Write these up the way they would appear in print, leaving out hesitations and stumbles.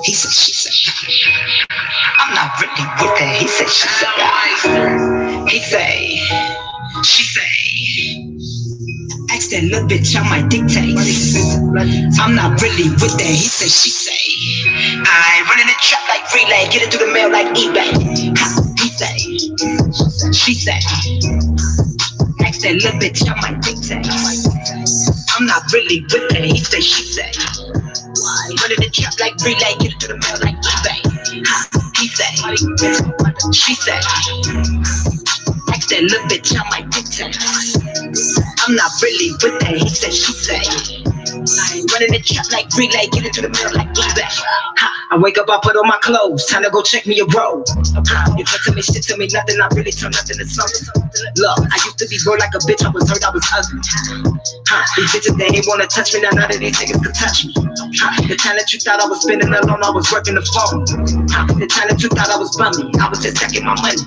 He said, she said, I'm not really with that. He said, she said, he say, she say, ask that little bitch on my dictate. I'm not really with that. He said, she say, I run in the trap like relay, get it through the mail like eBay. He say, she say, ask that little bitch on my dictate. I'm not really with that. He say, she say, run in the trap like relay, get it through the mail like eBay. He say, she say, ask that little bitch on my dictate. I'm not really with that. He said, she say, running the trap like relay, get into the middle like eBay. I wake up, I put on my clothes, time to go check me a road. You can't tell me shit, tell me nothing, I really turn nothing to something. Look, I used to be broke like a bitch, I was hurt, I was ugly. These bitches, they ain't wanna touch me, now none of these niggas can touch me. The time that you thought I was spending alone, I was working the phone. The time that you thought I was bumming, I was just checking my money.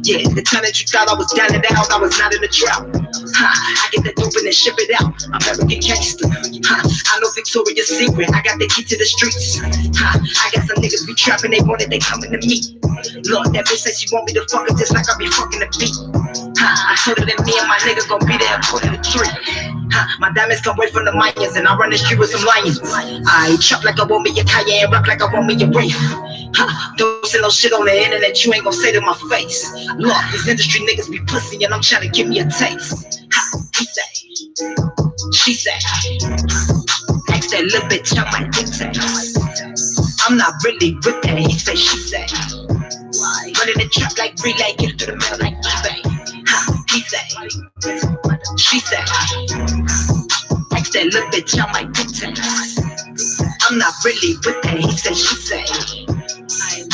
Yeah, the time that you thought I was down and out, I was not in the drought. I get the dope and then ship it out. American gangster. I know Victoria's Secret. I got the key to the streets. I got some niggas be trapping, they want it, they coming to me. Lord, that bitch said she want me to fuck her just like I be fucking the beat. I told her that me and my nigga gon' be there at 2:43. My diamonds come away from the Mayans and I run the street with some lions. I chop like I want me a Cayenne, rap like I want me a Wraith. Don't say no shit on the internet you ain't gon' say to my face. Look, these industry niggas be pussy and I'm trying to give me a taste. He say, she say, ask that little bitch on my dictate. I'm not really with that. He say, she say, running the trap like relay, get it through the mail like eBay. He say, she say, ask that little bitch on my dictate. I'm not really with that. He said, she say,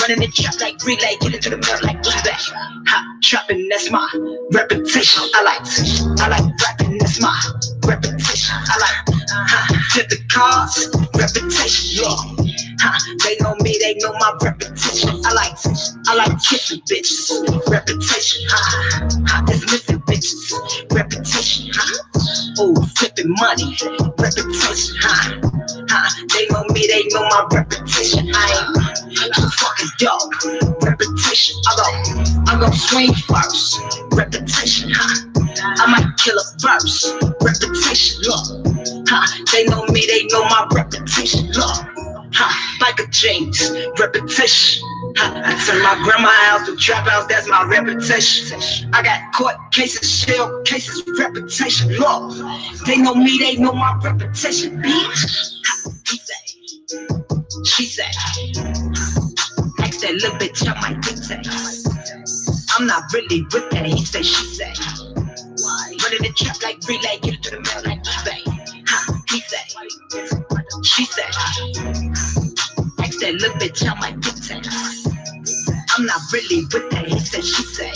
running the trap like relay, get into the mail like eBay. Trapping, that's my reputation. I like rapping, that's my reputation. I like flip the cars, reputation. Yeah. They know me, they know my reputation. I like kissing bitches, reputation. Dismissing bitches, reputation. Oh, flipping money, reputation. They know me, they know my reputation. I ain't too fucking dope, reputation. I go swing first, reputation. I might kill a verse, reputation. Look, they know me, they know my reputation. Look, like a James, reputation. I turn my grandma house to trap house, that's my reputation. I got court cases, shell cases, reputation. Look, they know me, they know my reputation, bitch. He say, she say, ask that little bitch on my dictate. I'm not really with that. He say, she say, running the trap like relay, get it to the mail like eBay. He say, she say, ask that little bitch on my dictate. I'm not really with that. He said, she say,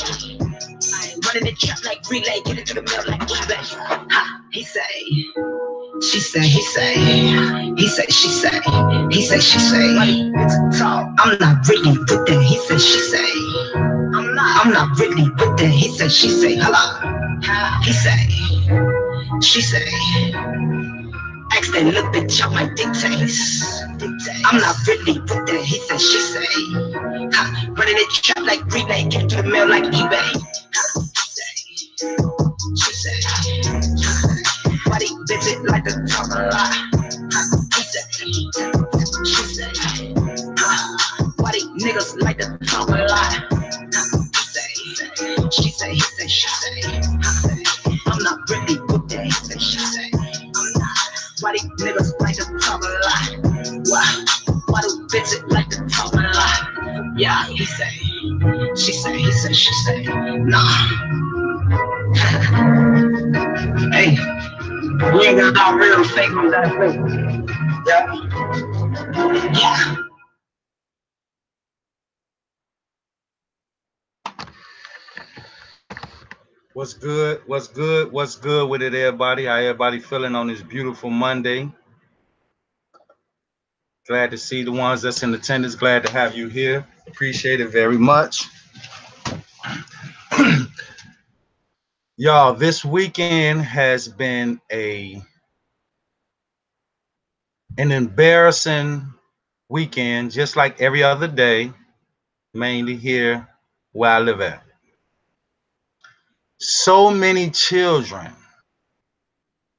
running the trap like relay, get it to the mail like eBay. He say, she say, he say, he say, she say, he say, she say. I'm not really with that. He said, she say, I'm not really with that. He said, she say, hello. He say, she say, ask that little bitch on my dictates. I'm not really with that. He said, she say, running the trap like relay, get it to the mail like eBay. She say, why they visit like the talk a lot? He said, she say, why they niggas like to talk a lot? She say, he say, she say, I'm not really with that. He say, she say, I'm not. Why they niggas like to talk a lot? Why do bitches like to talk a lot? Yeah, he say, she say, he say, she say, nah. Hey, we ain't got no real fake on that fake. Yeah. Yeah. What's good? What's good? What's good with it, everybody? How everybody feeling on this beautiful Monday? Glad to see the ones that's in attendance. Glad to have you here. Appreciate it very much. Y'all, this weekend has been an embarrassing weekend, just like every other day, mainly here where I live at. So many children.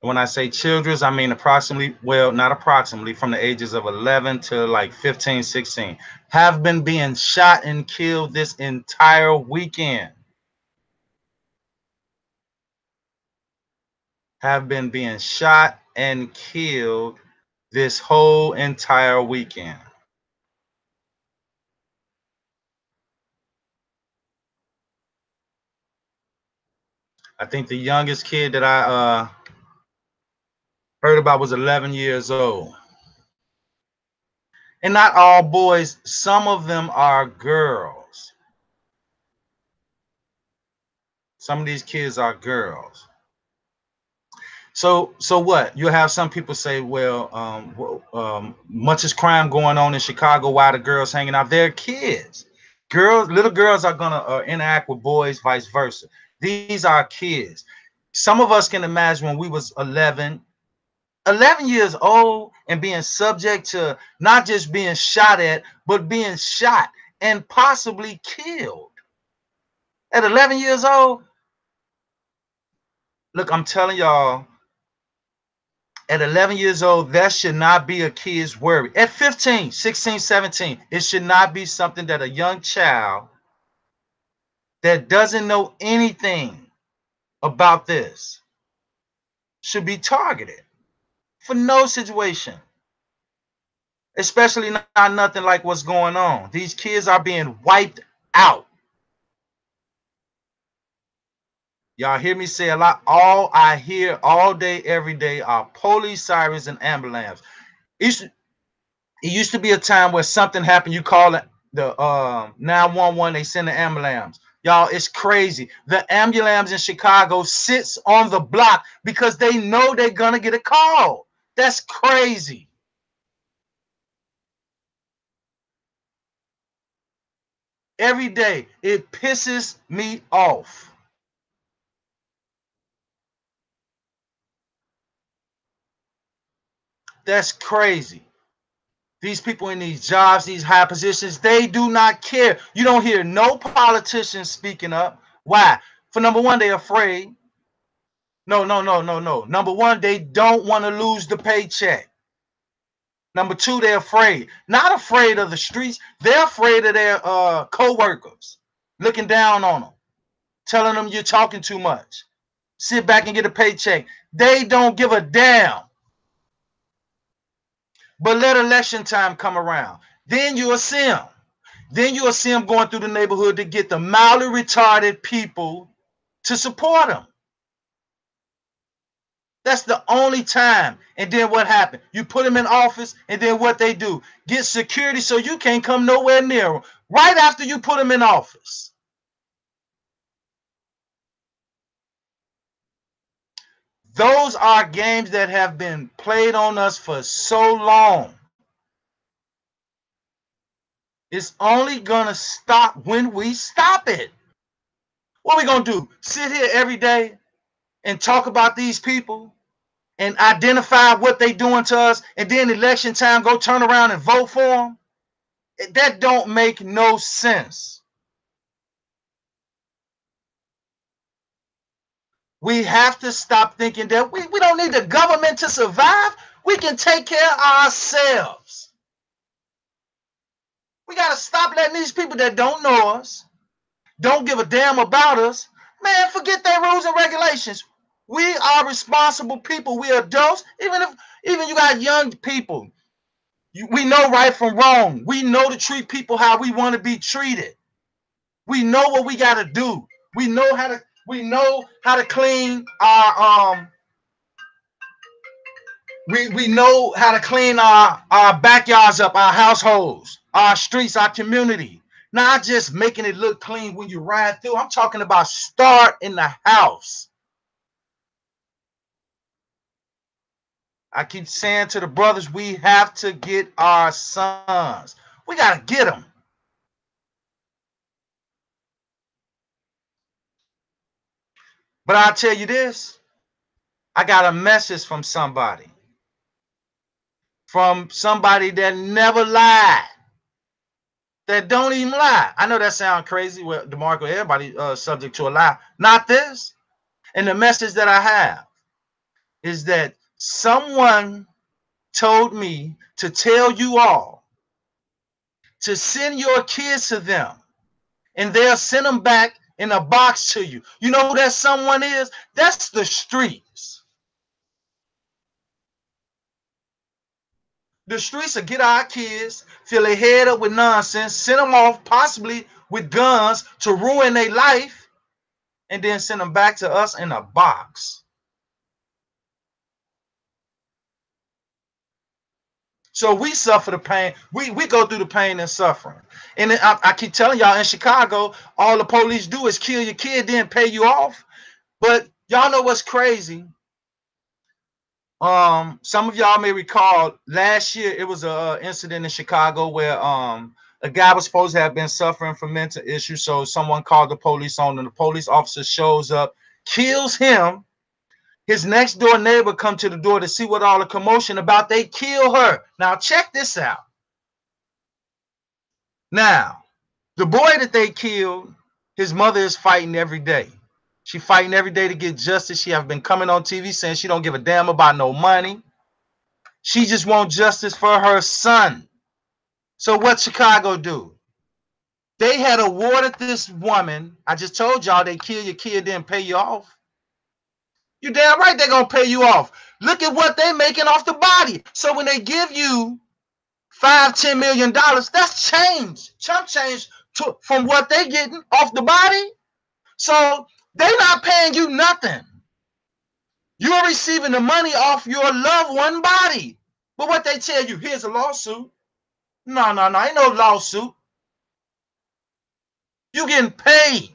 When I say children, I mean approximately, well, not approximately, from the ages of 11 to like 15, 16, have been being shot and killed this entire weekend. Have been being shot and killed this whole entire weekend. I think the youngest kid that I heard about was 11 years old. And not all boys, some of them are girls. Some of these kids are girls. So what? You have some people say, well, much is crime going on in Chicago. Why the girls hanging out? They're kids. Girls, little girls are gonna interact with boys, vice versa. These are kids. Some of us can imagine when we was 11 years old and being subject to not just being shot at, but being shot and possibly killed at 11 years old. Look, I'm telling y'all, at 11 years old, that should not be a kid's worry. At 15, 16, 17, it should not be something that a young child that doesn't know anything about this should be targeted for no situation, especially not nothing like what's going on. These kids are being wiped out. Y'all hear me say a lot. All I hear all day, every day are police sirens and ambulance. It used to be a time where something happened, you call it the 911, they send the ambulance. Y'all, it's crazy. The ambulance in Chicago sits on the block because they know they're gonna get a call. That's crazy. Every day, it pisses me off. That's crazy. These people in these jobs, these high positions, they do not care. You don't hear no politicians speaking up. Why? For number one, they're afraid. No, no, no, no, no. Number one, they don't want to lose the paycheck. Number two, they're afraid. Not afraid of the streets. They're afraid of their co-workers looking down on them, telling them you're talking too much. Sit back and get a paycheck. They don't give a damn. But let election time come around. Then you'll see them. Then you'll see them going through the neighborhood to get the mildly retarded people to support them. That's the only time. And then what happened? You put them in office, and then what they do? Get security so you can't come nowhere near them. Right after you put them in office. Those are games that have been played on us for so long. It's only gonna stop when we stop it. What are we gonna do? Sit here every day and talk about these people and identify what they doing to us, and then election time go turn around and vote for them? That don't make no sense. We have to stop thinking that we don't need the government to survive. We can take care of ourselves. We got to stop letting these people that don't know us, don't give a damn about us, man, forget their rules and regulations. We are responsible people. We adults. Even you got young people, we know right from wrong. We know to treat people how we want to be treated. We know what we got to do. We know how to clean our we know how to clean our backyards up, our households, our streets, our community. Not just making it look clean when you ride through. I'm talking about start in the house. I keep saying to the brothers, we have to get our sons. We got to get them. But I'll tell you this. I got a message from somebody. from somebody that never lied, that don't even lie. I know that sounds crazy with DeMarco, everybody subject to a lie. Not this. And the message that I have is that someone told me to tell you all to send your kids to them, and they'll send them back in a box to you. You know who that someone is? That's the streets. The streets will get our kids, fill their head up with nonsense, send them off possibly with guns to ruin their life, and then send them back to us in a box. So we suffer the pain. We go through the pain and suffering. And I keep telling y'all, in Chicago, all the police do is kill your kid, then pay you off. But y'all know what's crazy? Some of y'all may recall last year it was a incident in Chicago where a guy was supposed to have been suffering from mental issues. So someone called the police on him. The police officer shows up, kills him. His next door neighbor come to the door to see what all the commotion about. They kill her. Now check this out. Now, the boy that they killed, his mother is fighting every day. She fighting every day to get justice. She have been coming on TV saying she don't give a damn about no money. She just wants justice for her son. So what Chicago do? They had awarded this woman. I just told y'all they kill your kid, then pay you off. You damn right they're gonna pay you off. Look at what they making off the body. So when they give you $5-10 million, that's change, chump change from what they getting off the body. So they not paying you nothing. You're receiving the money off your loved one body. But what they tell you, here's a lawsuit. No, ain't no lawsuit. You getting paid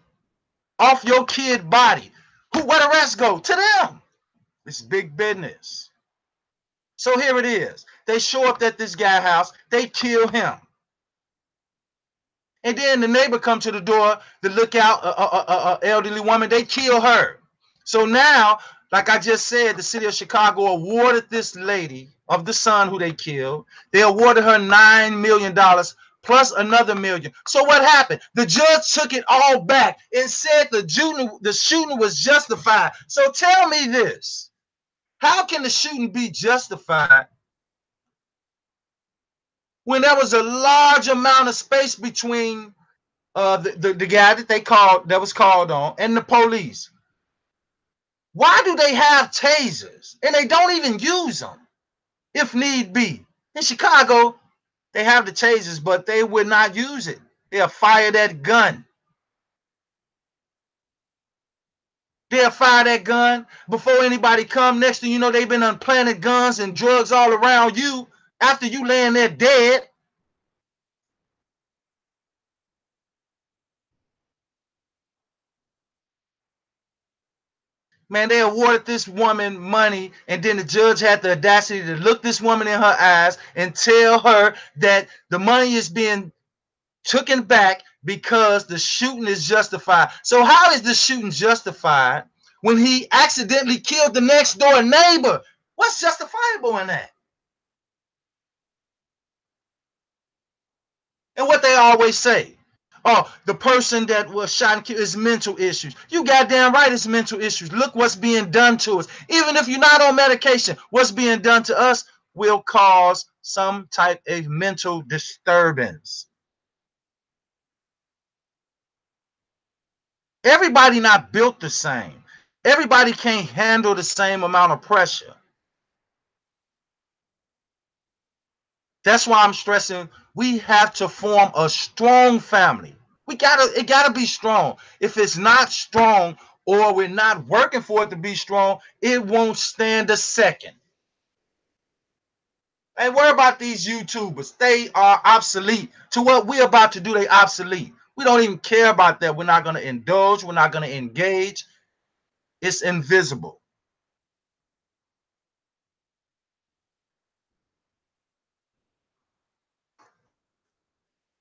off your kid body. Where the rest go? To them. It's big business. So here it is. They show up at this guy's house. They kill him. And then the neighbor come to the door to look out, elderly woman. They kill her. So now, like I just said, the city of Chicago awarded this lady of the son who they killed. They awarded her $9 million plus another $1 million. So what happened? The judge took it all back and said the shooting was justified. So tell me this. How can the shooting be justified when there was a large amount of space between the guy that was called on and the police? Why do they have tasers and they don't even use them if need be? In Chicago, they have the tasers, but they would not use it. They'll fire that gun. They'll fire that gun before anybody come. Next thing you know, they've been unplanted guns and drugs all around you after you laying there dead. Man, they awarded this woman money, and then the judge had the audacity to look this woman in her eyes and tell her that the money is being taken back because the shooting is justified. So how is the shooting justified when he accidentally killed the next door neighbor? What's justifiable in that? And what they always say, oh, the person that was shot and killed is mental issues. You goddamn right it's mental issues. Look what's being done to us. Even if you're not on medication, what's being done to us will cause some type of mental disturbance. Everybody not built the same. Everybody can't handle the same amount of pressure. That's why I'm stressing we have to form a strong family. It gotta be strong. If it's not strong or we're not working for it to be strong, it won't stand a second. Hey, worry about these YouTubers. They are obsolete. To what we're about to do, they obsolete. We don't even care about that. We're not going to indulge. We're not going to engage. It's invisible.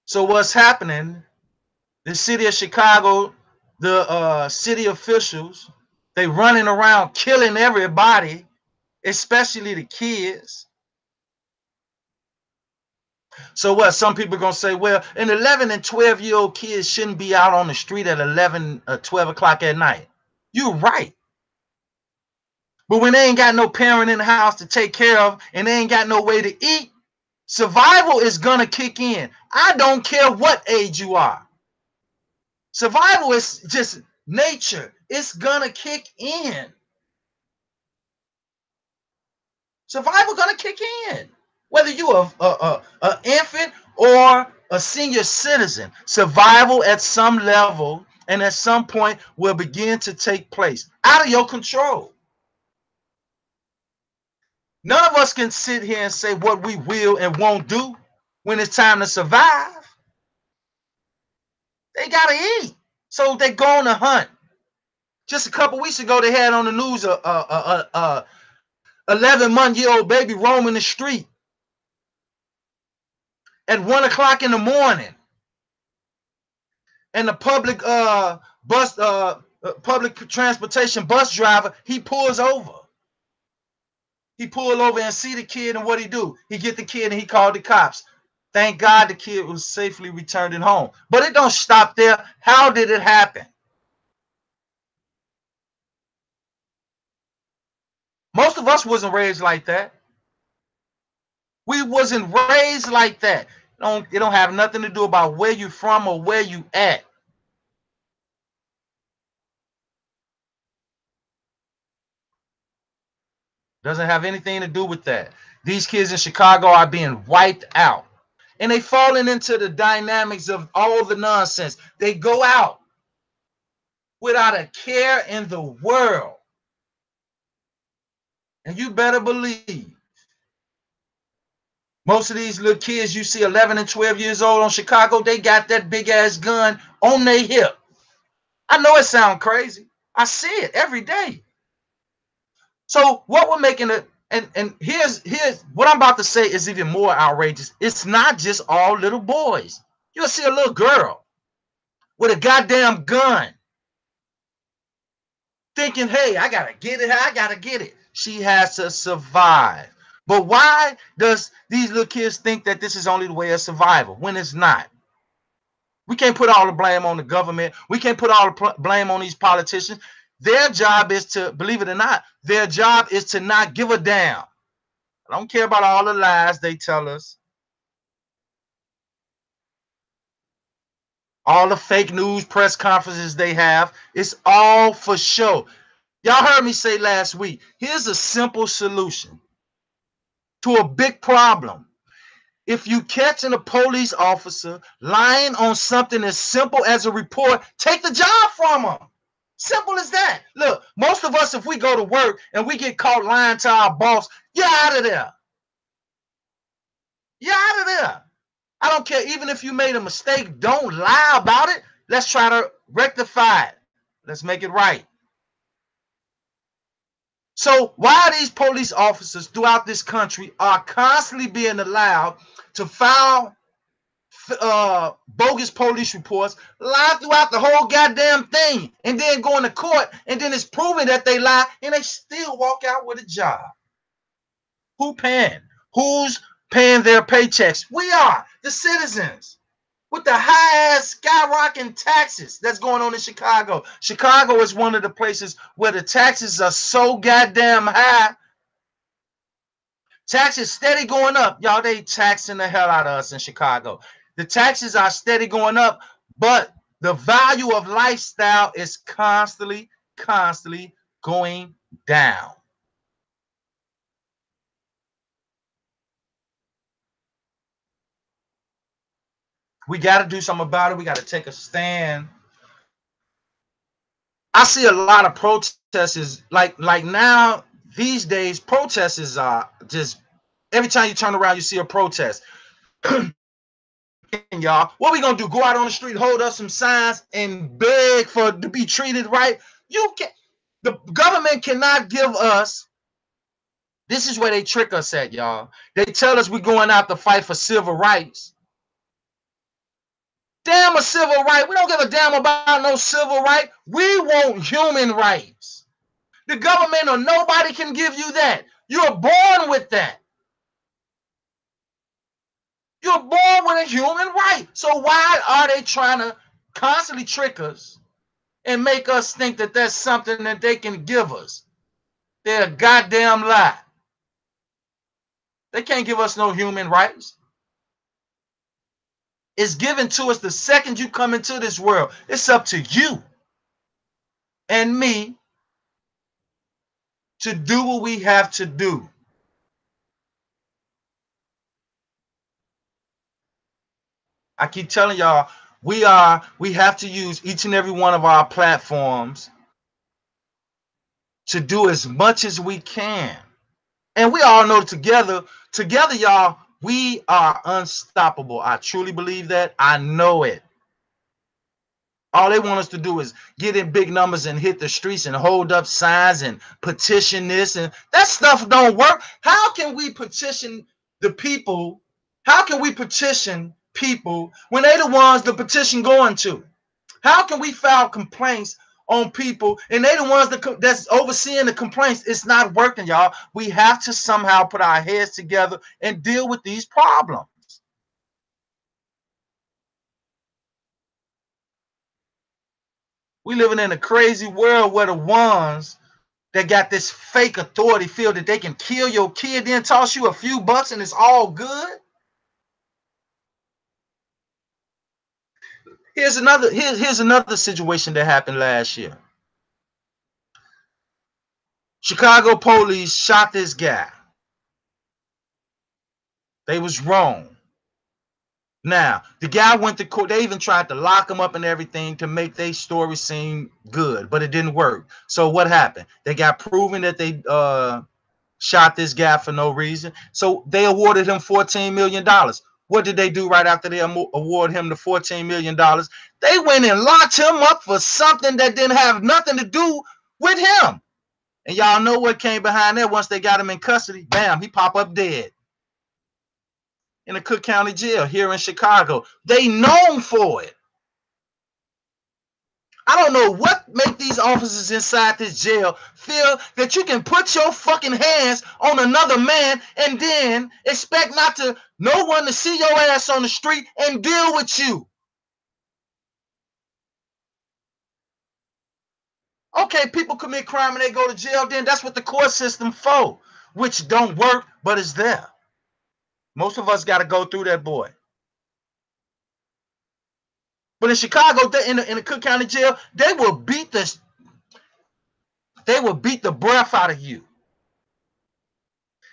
So what's happening? The city of Chicago, the city officials, they running around killing everybody, especially the kids. So what? Some people are going to say, well, an 11 and 12-year-old kids shouldn't be out on the street at 11 or 12 o'clock at night. You're right. But when they ain't got no parent in the house to take care of and they ain't got no way to eat, survival is going to kick in. I don't care what age you are. Survival is just nature. It's going to kick in. Survival going to kick in. Whether you're an infant or a senior citizen, survival at some level and at some point will begin to take place out of your control. None of us can sit here and say what we will and won't do when it's time to survive. They got to eat. So they go on a hunt. Just a couple weeks ago, they had on the news a 11-month-old baby roaming the street at 1 o'clock in the morning. And the public public transportation bus driver, he pulls over. He pulled over and see the kid, and what he do? He get the kid and he called the cops. Thank God the kid was safely returned at home. But it don't stop there. How did it happen? Most of us wasn't raised like that. We wasn't raised like that. It don't have nothing to do about where you from or where you at. Doesn't have anything to do with that. These kids in Chicago are being wiped out. And they falling into the dynamics of all the nonsense. They go out without a care in the world. And you better believe most of these little kids you see 11 and 12 years old on Chicago, they got that big ass gun on their hip. I know it sounds crazy. I see it every day. So what we're making it, and here's what I'm about to say is even more outrageous. It's not just all little boys. You'll see a little girl with a goddamn gun thinking, hey, I gotta get it. She has to survive. But why does these little kids think that this is only the way of survival when it's not? We can't put all the blame on the government. We can't put all the blame on these politicians. Their job is to, believe it or not, their job is to not give a damn. I don't care about all the lies they tell us. All the fake news press conferences they have. It's all for show. Y'all heard me say last week, here's a simple solution to a big problem. If you catching a police officer lying on something as simple as a report, take the job from them. Simple as that. Look, most of us, if we go to work and we get caught lying to our boss, you're out of there. You're out of there. I don't care. Even if you made a mistake, don't lie about it. Let's try to rectify it. Let's make it right. So why these police officers throughout this country are constantly being allowed to file bogus police reports, lie throughout the whole goddamn thing, and then go into court, and then it's proven that they lie, and they still walk out with a job? Who paying? Who's paying their paychecks? We are, the citizens. With the high-ass skyrocketing taxes that's going on in Chicago. Chicago is one of the places where the taxes are so goddamn high. Taxes steady going up. Y'all, they taxing the hell out of us in Chicago. The taxes are steady going up, but the value of lifestyle is constantly going down. We got to do something about it. We got to take a stand. I see a lot of protesters like now these days. Protesters are just, every time you turn around, you see a protest. Y'all, what we gonna do? Go out on the street, hold up some signs, and beg for to be treated right? You can. The government cannot give us. This is where they trick us at, y'all. They tell us we're going out to fight for civil rights. Damn a civil right. We don't give a damn about no civil right. We want human rights. The government or nobody can give you that. You're born with that. You're born with a human right. So why are they trying to constantly trick us and make us think that that's something that they can give us? They're a goddamn lie. They can't give us no human rights. It's given to us the second you come into this world. It's up to you and me to do what we have to do. I keep telling y'all, we have to use each and every one of our platforms to do as much as we can. And we all know together, y'all, we are unstoppable. I truly believe that. I know it. All they want us to do is get in big numbers and hit the streets and hold up signs and petition this, and that stuff don't work. How can we petition the people? How can we petition people when they the ones the petition going to? How can we file complaints on people and they the ones that's overseeing the complaints? It's not working, y'all. We have to somehow put our heads together and deal with these problems. We living in a crazy world where the ones that got this fake authority feel that they can kill your kid, then toss you a few bucks and it's all good. Here's another situation that happened last year. Chicago police shot this guy. They was wrong. Now, the guy went to court. They even tried to lock him up and everything to make their story seem good, but it didn't work. So what happened? They got proven that they shot this guy for no reason. So they awarded him $14 million. What did they do right after they award him the $14 million? They went and locked him up for something that didn't have nothing to do with him. And y'all know what came behind that once they got him in custody? Bam, he pop up dead in the Cook County Jail here in Chicago. They known for it. I don't know what make these officers inside this jail feel that you can put your fucking hands on another man and then expect no one to see your ass on the street and deal with you. Okay, people commit crime and they go to jail, then that's what the court system for, which don't work, but it's there. Most of us got to go through that, boy. But in Chicago, in the Cook County Jail, they will beat the breath out of you.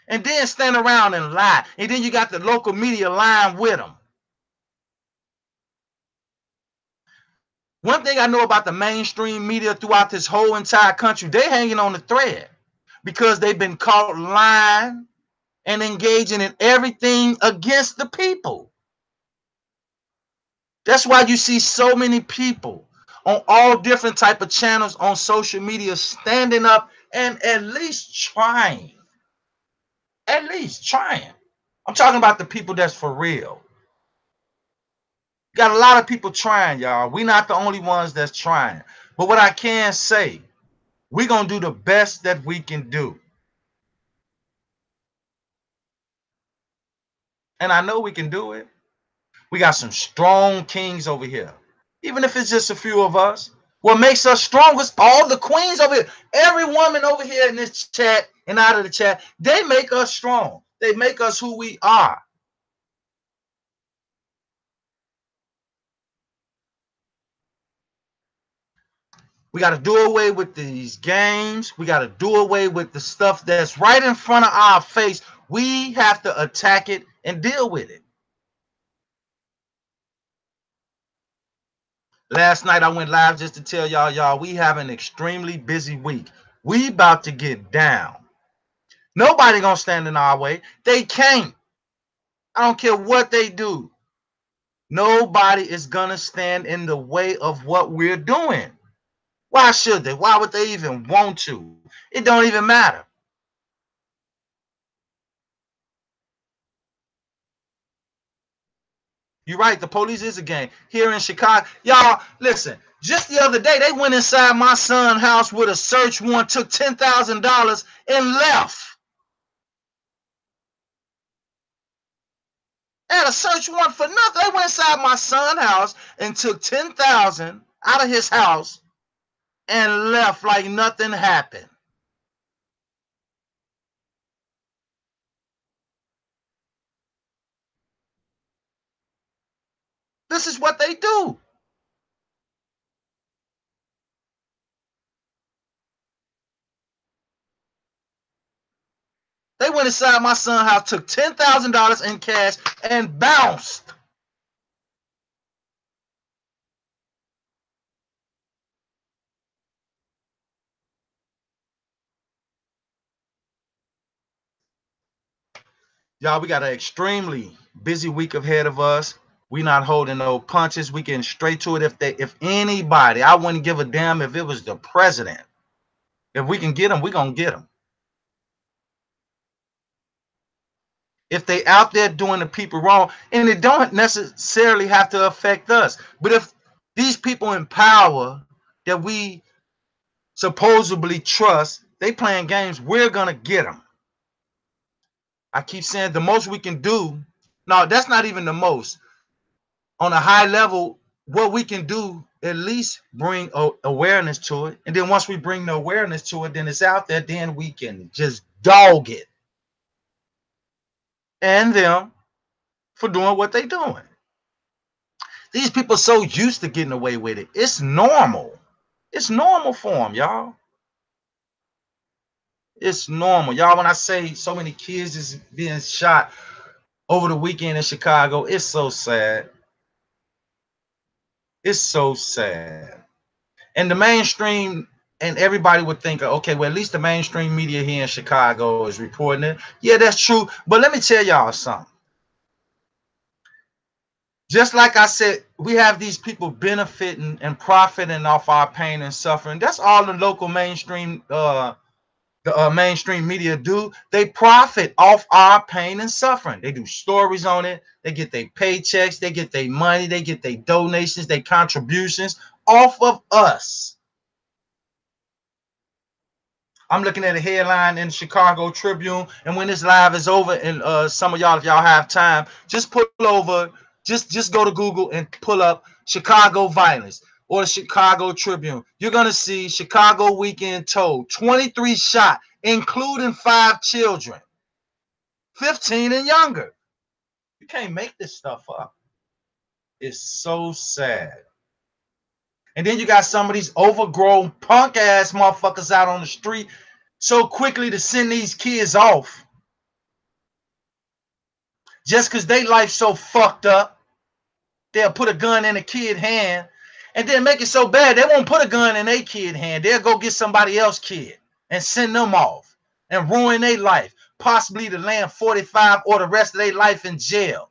And then stand around and lie. And then you got the local media lying with them. One thing I know about the mainstream media throughout this whole entire country, they hanging on the thread because they've been caught lying and engaging in everything against the people. That's why you see so many people on all different type of channels on social media standing up and at least trying. At least trying. I'm talking about the people that's for real. Got a lot of people trying, y'all. We're not the only ones that's trying. But what I can say, we're going to do the best that we can do. And I know we can do it. We got some strong kings over here. Even if it's just a few of us. What makes us strong is all the queens over here. Every woman over here in this chat and out of the chat, they make us strong. They make us who we are. We got to do away with these games. We got to do away with the stuff that's right in front of our face. We have to attack it and deal with it. Last night I went live just to tell y'all, we have an extremely busy week. We about to get down. Nobody gonna stand in our way. They can't. I don't care what they do. Nobody is gonna stand in the way of what we're doing. Why should they? Why would they even want to? It don't even matter. You're right. The police is a gang here in Chicago. Y'all, listen. Just the other day, they went inside my son's house with a search warrant, took $10,000 and left. They had a search warrant for nothing. They went inside my son's house and took $10,000 out of his house and left like nothing happened. This is what they do. They went inside my son's house, took $10,000 in cash, and bounced. Y'all, we got an extremely busy week ahead of us. We not holding no punches. We getting straight to it. If anybody, I wouldn't give a damn if it was the president. If we can get them, we gonna get them. If they out there doing the people wrong, and it don't necessarily have to affect us, but if these people in power that we supposedly trust, they playing games, we're gonna get them. I keep saying the most we can do. No, that's not even the most. On a high level, what we can do, at least bring awareness to it. And then once we bring the awareness to it, then it's out there, then we can just dog it. And them for doing what they doing. These people are so used to getting away with it. It's normal. It's normal for them, y'all. It's normal. Y'all, when I say so many kids is being shot over the weekend in Chicago, it's so sad. It's so sad. And the mainstream and everybody would think, okay, well, at least the mainstream media here in Chicago is reporting it. Yeah, that's true. But let me tell y'all something. Just like I said, we have these people benefiting and profiting off our pain and suffering. That's all the local mainstream mainstream media do. They profit off our pain and suffering. They do stories on it. They get their paychecks. They get their money. They get their donations, their contributions off of us. I'm looking at a headline in Chicago Tribune, and when this live is over, and some of y'all, if y'all have time, just pull over, just go to Google and pull up Chicago violence or the Chicago Tribune. You're gonna see Chicago weekend told 23 shot, including 5 children, 15 and younger. You can't make this stuff up. It's so sad. And then you got some of these overgrown punk ass motherfuckers out on the street so quickly to send these kids off just because they life so fucked up. They'll put a gun in a kid hand and then make it so bad they won't put a gun in a kid hand. They'll go get somebody else kid and send them off and ruin their life, possibly to land 45 or the rest of their life in jail.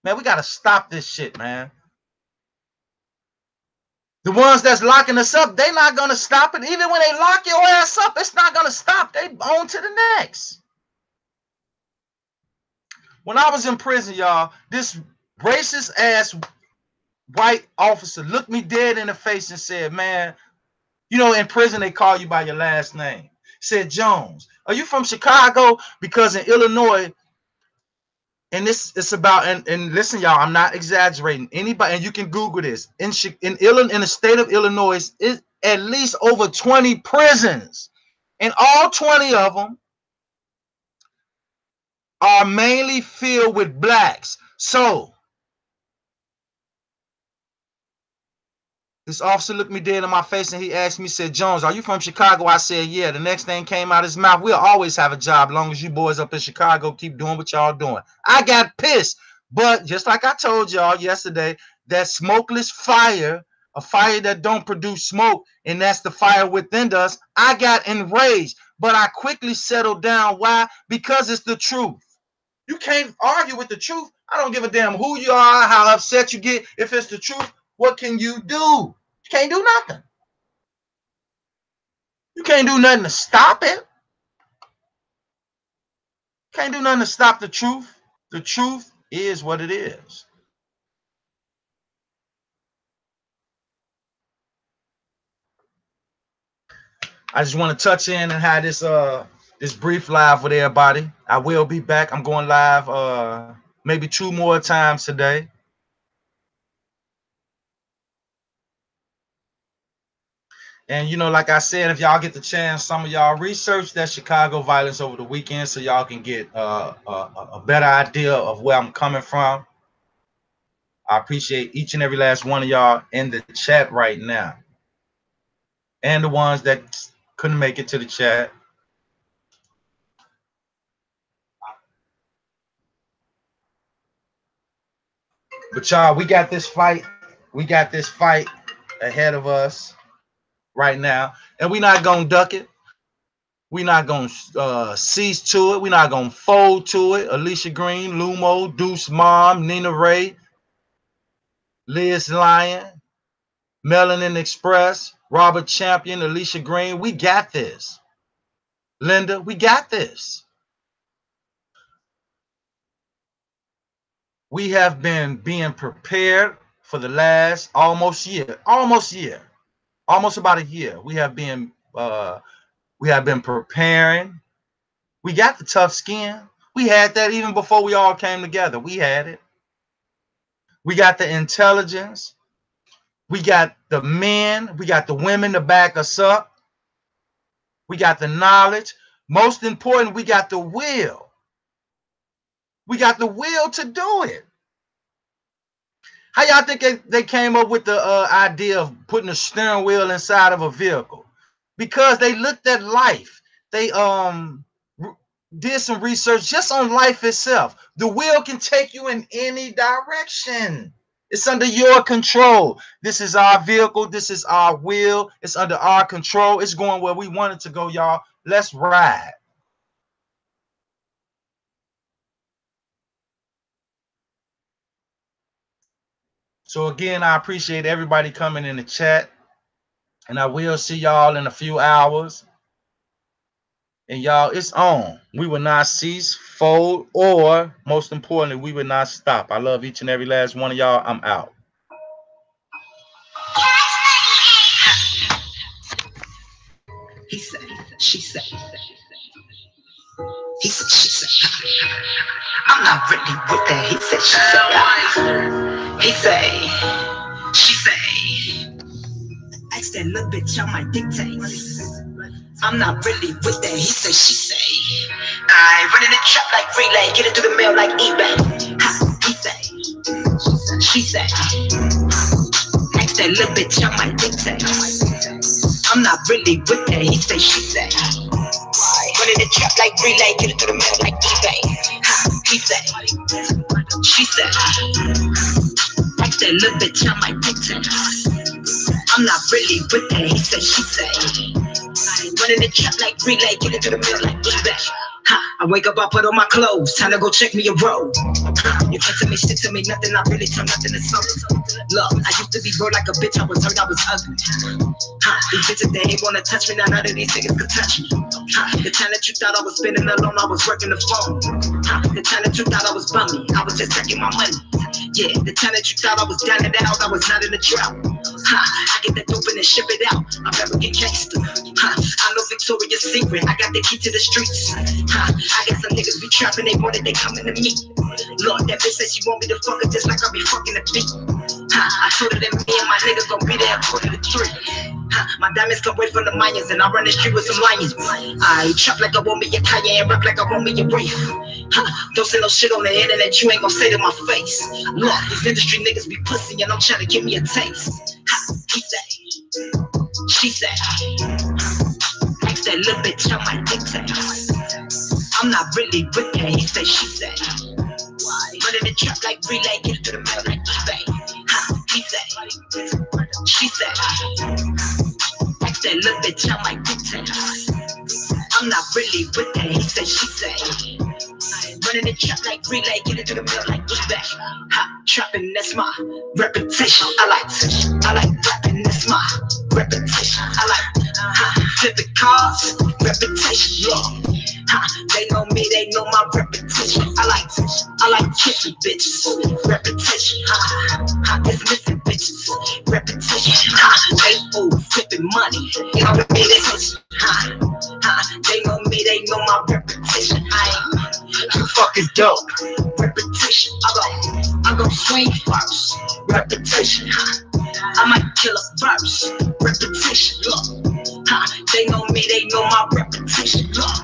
Man, we got to stop this shit, man. The ones that's locking us up, they not going to stop it. Even when they lock your ass up, it's not going to stop. They on to the next. When I was in prison, y'all, this racist ass white officer looked me dead in the face and said, man, you know, in prison, they call you by your last name. Said, Jones, are you from Chicago? Because in Illinois, and this it's about, and listen, y'all, I'm not exaggerating. Anybody, and you can Google this. In the state of Illinois, it's at least over 20 prisons. And all 20 of them are mainly filled with blacks. So this officer looked me dead in my face and he asked me, said, Jones, are you from Chicago? I said, yeah. The next thing came out of his mouth, we'll always have a job long as you boys up in Chicago keep doing what y'all doing. I got pissed. But just like I told y'all yesterday, that smokeless fire, a fire that don't produce smoke, and that's the fire within us, I got enraged. But I quickly settled down. Why? Because it's the truth. You can't argue with the truth. I don't give a damn who you are, how upset you get. If it's the truth, what can you do? You can't do nothing. You can't do nothing to stop it. Can't do nothing to stop the truth. The truth is what it is. I just want to touch in and how this this brief live with everybody. I will be back. I'm going live maybe 2 more times today. And, you know, like I said, if y'all get the chance, some of y'all research that Chicago violence over the weekend so y'all can get a better idea of where I'm coming from. I appreciate each and every last one of y'all in the chat right now. And the ones that couldn't make it to the chat. But y'all, we got this fight. We got this fight ahead of us right now. And we're not going to duck it. We're not going to cease to it. We're not going to fold to it. Alicia Green, Lumo, Deuce Mom, Nina Ray, Liz Lyon, Melanin Express, Robert Champion, Alicia Green. We got this. Linda, we got this. We have been being prepared for the last almost about a year. We have been preparing. We got the tough skin. We had that even before we all came together. We had it. We got the intelligence. We got the men. We got the women to back us up. We got the knowledge. Most important, we got the will. We got the will to do it. How y'all think they came up with the idea of putting a steering wheel inside of a vehicle? Because they looked at life. They did some research just on life itself. The wheel can take you in any direction. It's under your control. This is our vehicle. This is our wheel. It's under our control. It's going where we want it to go, y'all. Let's ride. So again, I appreciate everybody coming in the chat. And I will see y'all in a few hours. And y'all, it's on. We will not cease, fold, or most importantly, we will not stop. I love each and every last one of y'all. I'm out. He said, she said, he said, she said, I'm not really with that. He said, she said, he say, she say, ask that little bitch on my dictate. I'm not really with that. He say, she say, I run in the trap like relay, get it through the mail like eBay. He say, she say, ask that little bitch on my dictate. I'm not really with that. He say, she say, run in the trap like relay, get it through the mail like eBay. He say, she say, ask that little bitch on my dictate. I'm not really with that. He say, she say, running the trap like relay, get it to the mill like eBay. I wake up, I put on my clothes, time to go check me a road. You can't tell me shit to me, nothing, I really turn nothing to something. Look, I used to be broke like a bitch, I was hurt, I was ugly. These bitches, they ain't wanna touch me, now none of these niggas can touch me. The time that you thought I was spending alone, I was working the phone. The time that you thought I was bumming, I was just checking my money. Yeah, the time that you thought I was down and out, I was not in the drought. I get that dope and then ship it out. I'm never get gangster. I know Victoria's Secret. I got the key to the streets. I got some niggas be trapping. They wanted, they coming to me. Lord, that bitch said she want me to fuck her just like I be fucking the beat. I told her that me and my niggas gon' be there at 2:45. My diamonds come away from the Mayans and I run the street with some lions. I trap like I want me a Kanye and rap like I want me a Wraith. Don't say no shit on the internet, you ain't gon' say to my face. Look, these industry niggas be pussy and I'm trying to give me a taste. He said, she said, ask that little bitch on my dictate. I'm not really with that. He said, she said, running the trap like relay, get it to the mail like eBay. He said, she said, ask that little bitch on my dictate. I'm not really with that. He said, she said, running the trap like relay, get it to the mail like eBay. Trapping, that's my reputation. I like rapping, that's my reputation. I like flipping cars, reputation. Yeah. They know me, they know my reputation. I like kissing bitches, reputation. Dismissing bitches, reputation. They fool flipping money, you know what I mean? They know me, they know my is dope. Repetition, I go swing first. Repetition, I might kill a verse. Repetition, look. They know me, they know my reputation, look.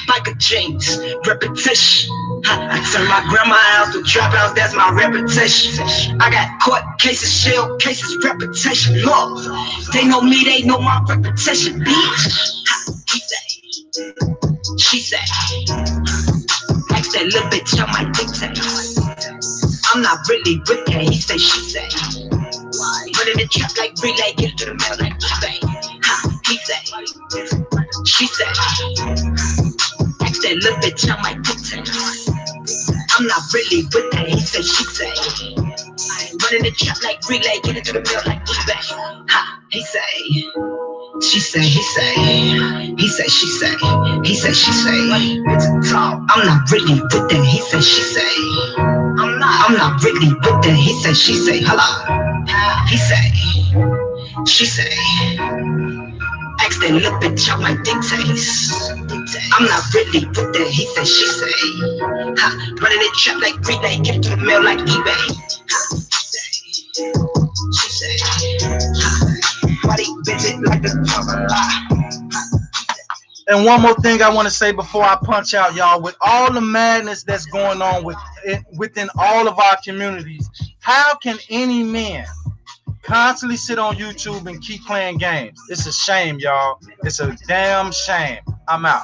Like a James, repetition. I turn my grandma house to trap house, that's my reputation. I got court cases, shell cases, reputation. Look, they know me, they know my reputation, bitch. He say, she say, like that little bitch on my dictate. I'm not really with that, he say, she say. Running the trap like relay, get to the mail like eBay. He say, she say, like that little bitch on my dictate. I'm not really with that, he say, she say. Running the trap like relay, get it to the mail like eBay. He say, she say, he say, he say, she say, he say, she say. I'm not really with that, he say, she say. I'm not really with that, he say, she say. Hello, he say, she say. Ask that little bitch out my dictates. I'm not really with that, he say, she say. Running the trap like relay, get it to the mail like eBay. She say, body visit like the And one more thing I want to say before I punch out, y'all. With all the madness that's going on within all of our communities, how can any man constantly sit on YouTube and keep playing games? It's a shame, y'all. It's a damn shame. I'm out.